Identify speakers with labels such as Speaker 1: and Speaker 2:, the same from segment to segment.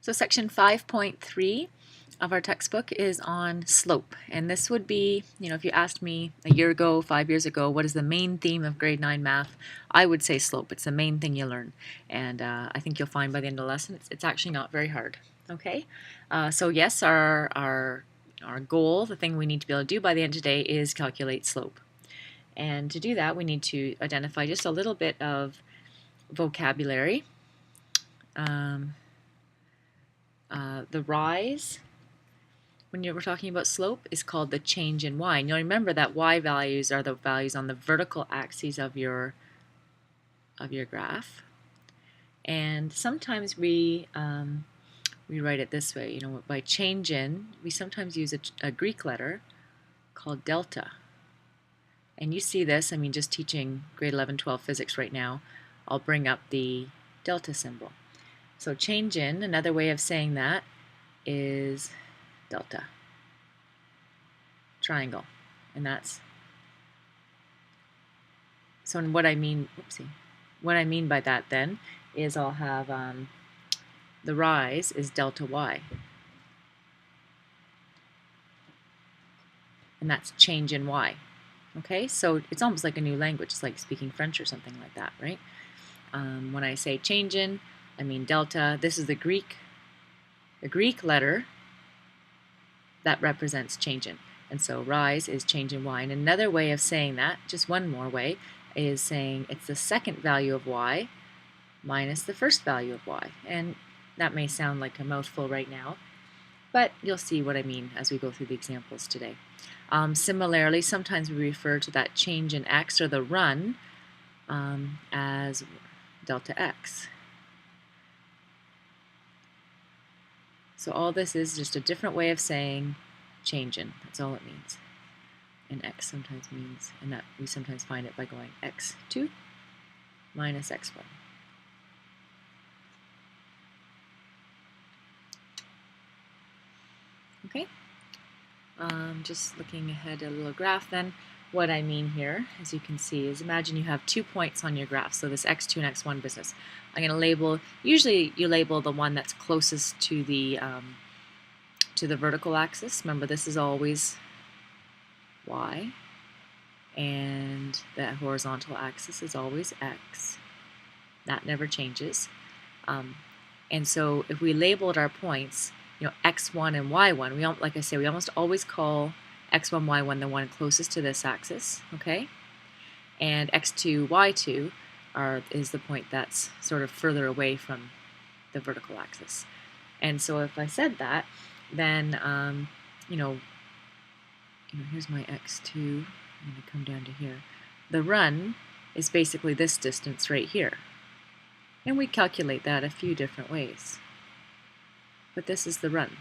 Speaker 1: So section 5.3 of our textbook is on slope, and this would be, if you asked me a year ago, 5 years ago, what is the main theme of grade 9 math, I would say slope. It's the main thing you learn, and I think you'll find by the end of the lesson it's actually not very hard. Okay, so yes, our goal, the thing we need to be able to do by the end of today, is calculate slope. And to do that, we need to identify just a little bit of vocabulary. The rise, when we're talking about slope, is called the change in y. And you'll remember that y values are the values on the vertical axes of your graph. And sometimes we write it this way. By change in, we sometimes use a Greek letter called delta. And you see this, just teaching grade 11, 12 physics right now, I'll bring up the delta symbol. So change in, another way of saying that is delta, triangle, and that's, so what I mean by that then is I'll have the rise is delta y, and that's change in y. Okay, so it's almost like a new language. It's like speaking French or something like that, right? When I say change in, I mean delta. This is the Greek letter that represents change in. And so rise is change in y. And another way of saying that, just one more way, is saying it's the second value of y minus the first value of y. And that may sound like a mouthful right now, but you'll see what I mean as we go through the examples today. Similarly, sometimes we refer to that change in x, or the run, as delta x. So all this is just a different way of saying change in. That's all it means. And x sometimes means, and that we sometimes find it by going x2 minus x1. Okay, just looking ahead, a little graph then. What I mean here, as you can see, is imagine you have 2 points on your graph, so this x2 and x1 business. I'm going to label, usually you label the one that's closest to the vertical axis. Remember, this is always y, and the horizontal axis is always x. That never changes. And so if we labeled our points, x1 and y1, like I say, we almost always call x1, y1 the one closest to this axis, okay? And x2, y2 is the point that's sort of further away from the vertical axis. And so if I said that, then, here's my x2, I'm going to come down to here. The run is basically this distance right here. And we calculate that a few different ways. But this is the run.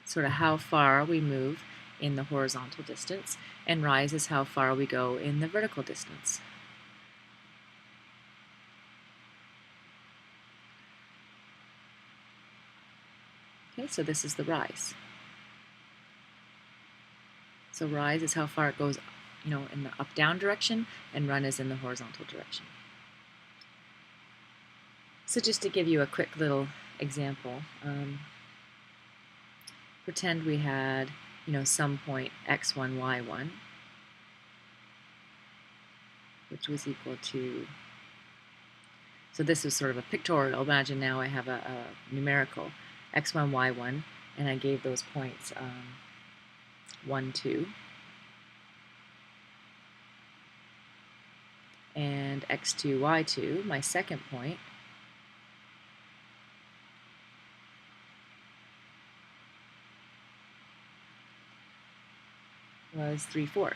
Speaker 1: Sort of how far we move in the horizontal distance, and rise is how far we go in the vertical distance. Okay, so this is the rise. So rise is how far it goes, in the up-down direction, and run is in the horizontal direction. So just to give you a quick little example, pretend we had, some point x1, y1, which was equal to, so this is sort of a pictorial. Imagine now I have a numerical x1, y1, and I gave those points 1, 2, and x2, y2, my second point, was 3, 4.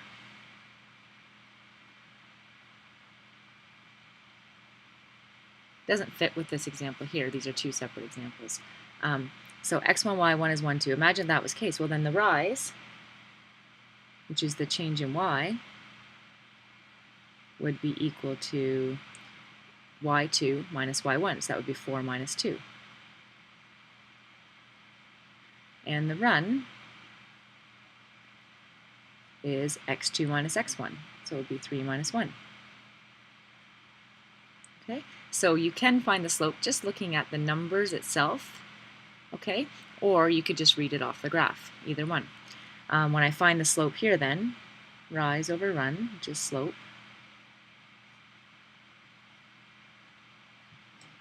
Speaker 1: Doesn't fit with this example here. These are two separate examples. So x1, y1 is 1, 2. Imagine that was the case. Well, then the rise, which is the change in y, would be equal to y2 minus y1. So that would be 4 minus 2. And the run is x2 minus x1. So it would be 3 minus 1. Okay, so you can find the slope just looking at the numbers itself, okay, or you could just read it off the graph, either one. When I find the slope here then, rise over run, which is slope,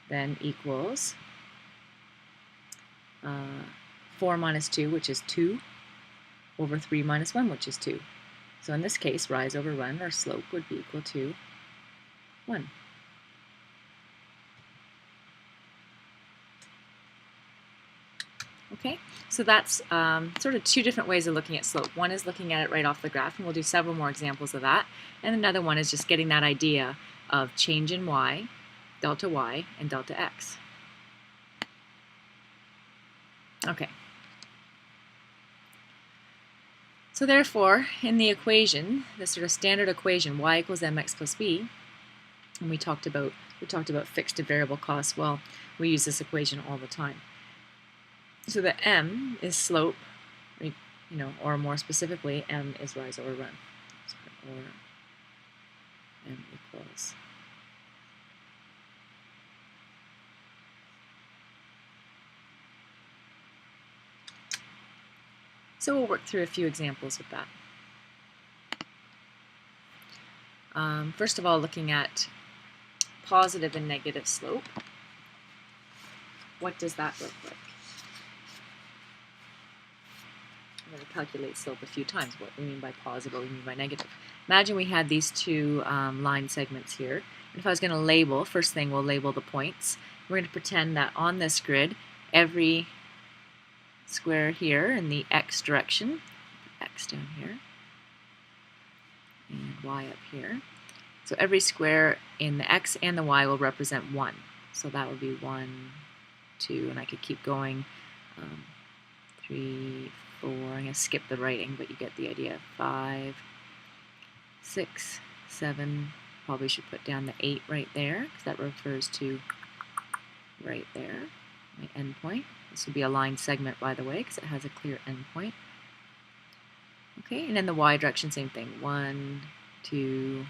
Speaker 1: then equals 4 minus 2, which is 2, over 3 minus 1, which is 2. So in this case, rise over run, or slope, would be equal to 1. Okay, so that's sort of two different ways of looking at slope. One is looking at it right off the graph, and we'll do several more examples of that. And another one is just getting that idea of change in y, delta y, and delta x. Okay. So therefore, in the equation, the sort of standard equation, y equals mx plus b, and we talked about fixed and variable costs. Well, we use this equation all the time. So the m is slope, or more specifically, m is rise over run. Or m equals. So we'll work through a few examples with that. First of all, looking at positive and negative slope. What does that look like? I'm going to calculate slope a few times. What we mean by positive, what we mean by negative. Imagine we had these two line segments here. And if I was going to label, first thing we'll label the points. We're going to pretend that on this grid, every square here in the x direction, x down here, and y up here. So every square in the x and the y will represent 1. So that would be 1, 2, and I could keep going. 3, 4, I'm going to skip the writing, but you get the idea. 5, 6, 7, probably should put down the 8 right there, because that refers to right there, my endpoint. This would be a line segment, by the way, because it has a clear endpoint. Okay, and in the y direction, same thing. 1, 2,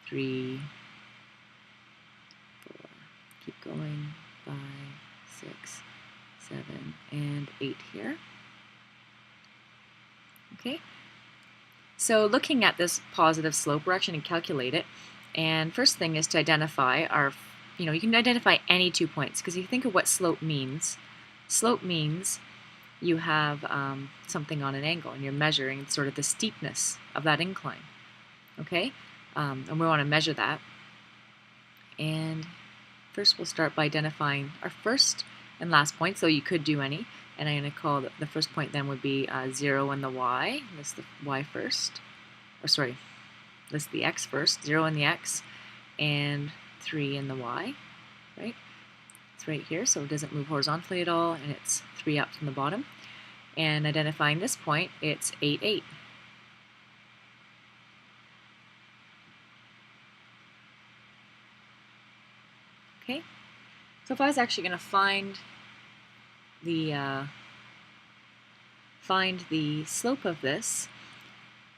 Speaker 1: 3, 4. Keep going. 5, 6, 7, and 8 here. Okay, so looking at this positive slope, we're actually going to calculate it. And first thing is to identify our, you can identify any 2 points, because if you think of what slope means you have something on an angle, and you're measuring sort of the steepness of that incline. Okay, and we want to measure that. And first we'll start by identifying our first and last point, so you could do any. And I'm going to call the first point then would be 0 in the y. List the y first. Or sorry, list the x first. 0 in the x and 3 in the y. Right? It's right here, so it doesn't move horizontally at all, and it's 3 up from the bottom. And identifying this point, it's 8, 8. Okay? So if I was actually going to find the slope of this,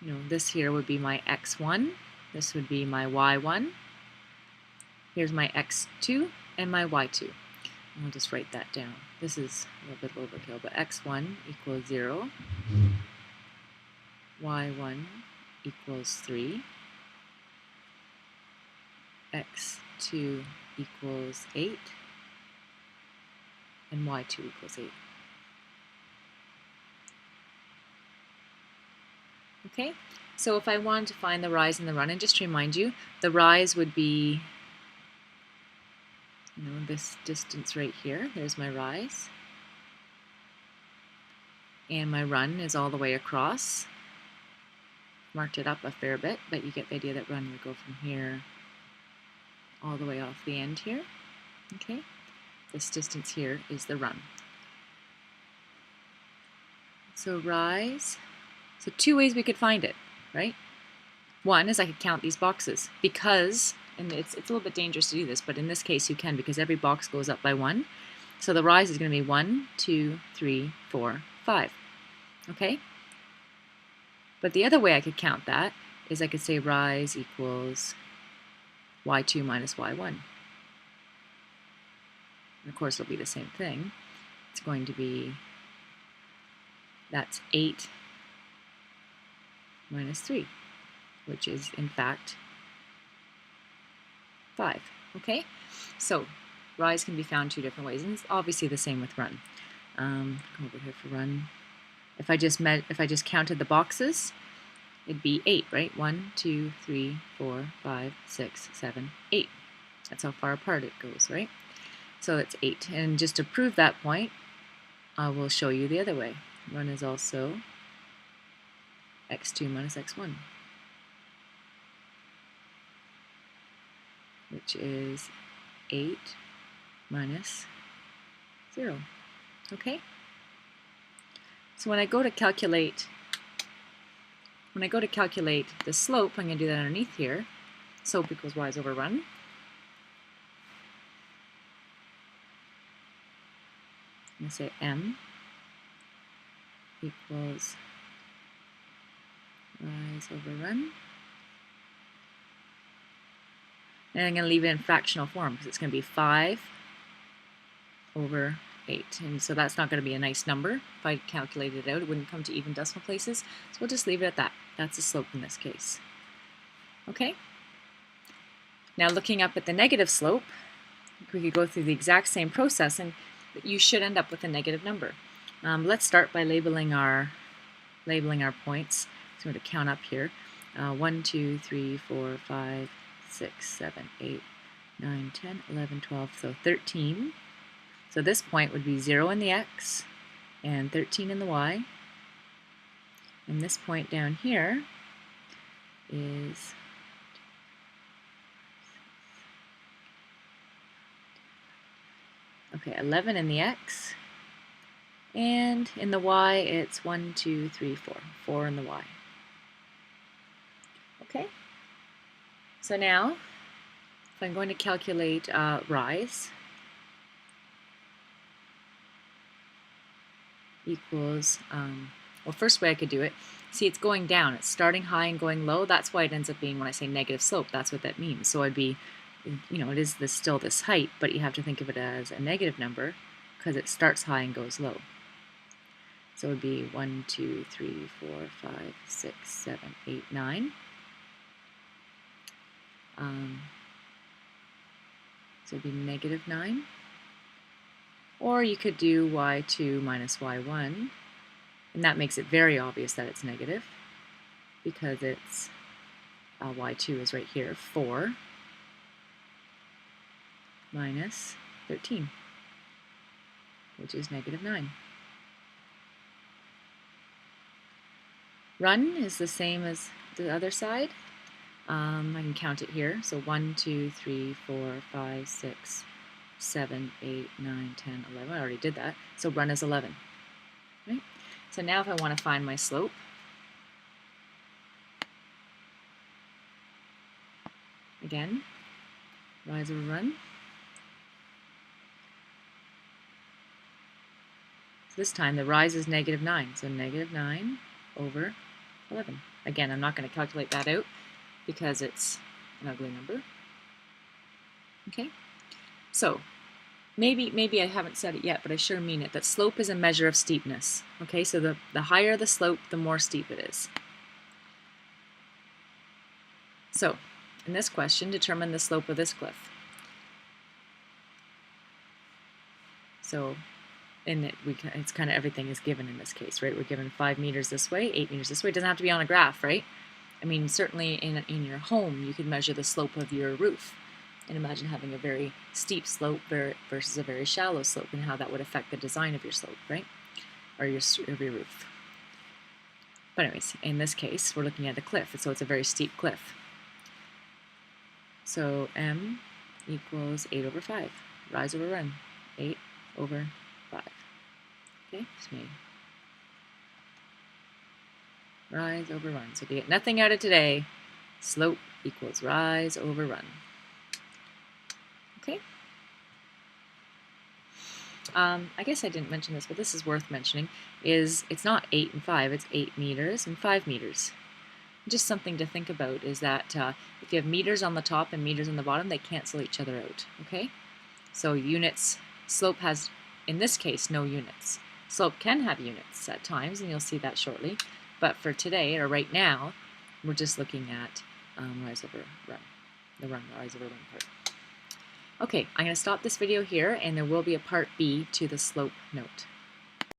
Speaker 1: this here would be my x1, this would be my y1, here's my x2 and my y2. I'll just write that down. This is a little bit of overkill, but x1 equals 0, y1 equals 3, x2 equals 8, and y2 equals 8. Okay, so if I wanted to find the rise and the run, and just to remind you, the rise would be this distance right here. There's my rise. And my run is all the way across. Marked it up a fair bit, but you get the idea that run would go from here all the way off the end here. Okay, this distance here is the run. So rise. So 2 ways we could find it, right? One is I could count these boxes because, and it's a little bit dangerous to do this, but in this case you can, because every box goes up by 1. So the rise is going to be 1, 2, 3, 4, 5. Okay? But the other way I could count that is I could say rise equals y2 minus y1. And of course, it'll be the same thing. It's going to be, that's 8 minus 3, which is, in fact, 5. Okay? So, rise can be found 2 different ways, and it's obviously the same with run. Go over here for run. If I just counted the boxes, it'd be 8, right? 1, 2, 3, 4, 5, 6, 7, 8. That's how far apart it goes, right? So it's 8. And just to prove that point, I will show you the other way. Run is also x2 minus x1, which is 8 minus 0. Okay? So when I go to calculate the slope, I'm going to do that underneath here. Slope equals rise over run. I'm going to say m equals rise over run. And I'm going to leave it in fractional form because it's going to be 5 over 8. And so that's not going to be a nice number. If I calculated it out, it wouldn't come to even decimal places. So we'll just leave it at that. That's the slope in this case. Okay? Now looking up at the negative slope, we could go through the exact same process and you should end up with a negative number. Let's start by labeling our points. So I'm going to count up here. 1, 2, 3, 4, 5, 6, 7, 8, 9, 10, 11, 12, so 13. So this point would be 0 in the x and 13 in the y. And this point down here is 11 in the x, and in the y it's 1, 2, 3, 4. 4 in the y. Okay? So now, if I'm going to calculate rise, equals, well, first way I could do it, see it's going down, it's starting high and going low. That's why it ends up being, when I say negative slope, that's what that means. So I'd be, it is still this height, but you have to think of it as a negative number because it starts high and goes low. So it would be 1, 2, 3, 4, 5, 6, 7, 8, 9. So it would be negative 9. Or you could do y2 minus y1, and that makes it very obvious that it's negative because it's y2 is right here, 4 minus 13, which is negative 9. Run is the same as the other side. I can count it here. So 1, 2, 3, 4, 5, 6, 7, 8, 9, 10, 11. I already did that. So run is 11. Right? So now if I want to find my slope, again, rise over run. So this time the rise is negative 9. So negative 9 over 11. Again, I'm not going to calculate that out because it's an ugly number. Okay? So maybe I haven't said it yet, but I sure mean it, that slope is a measure of steepness. Okay, so the higher the slope, the more steep it is. So, in this question, determine the slope of this cliff. So, it's kind of everything is given in this case, right? We're given 5 meters this way, 8 meters this way. It doesn't have to be on a graph, right? I mean, certainly in your home, you could measure the slope of your roof. And imagine having a very steep slope versus a very shallow slope and how that would affect the design of your slope, right? Or your roof. But anyways, in this case, we're looking at a cliff, so it's a very steep cliff. So m equals 8 over 5. Rise over run. 8 over 5. Okay, just me. Rise over run. So if you get nothing out of today, slope equals rise over run. Okay. I guess I didn't mention this, but this is worth mentioning, is it's not 8 and 5, it's 8 meters and 5 meters. Just something to think about is that if you have meters on the top and meters on the bottom, they cancel each other out, okay? So units Slope has, in this case, no units. Slope can have units at times, and you'll see that shortly. But for today, or right now, we're just looking at rise over run, the rise over run part. Okay, I'm going to stop this video here, and there will be a part B to the slope note.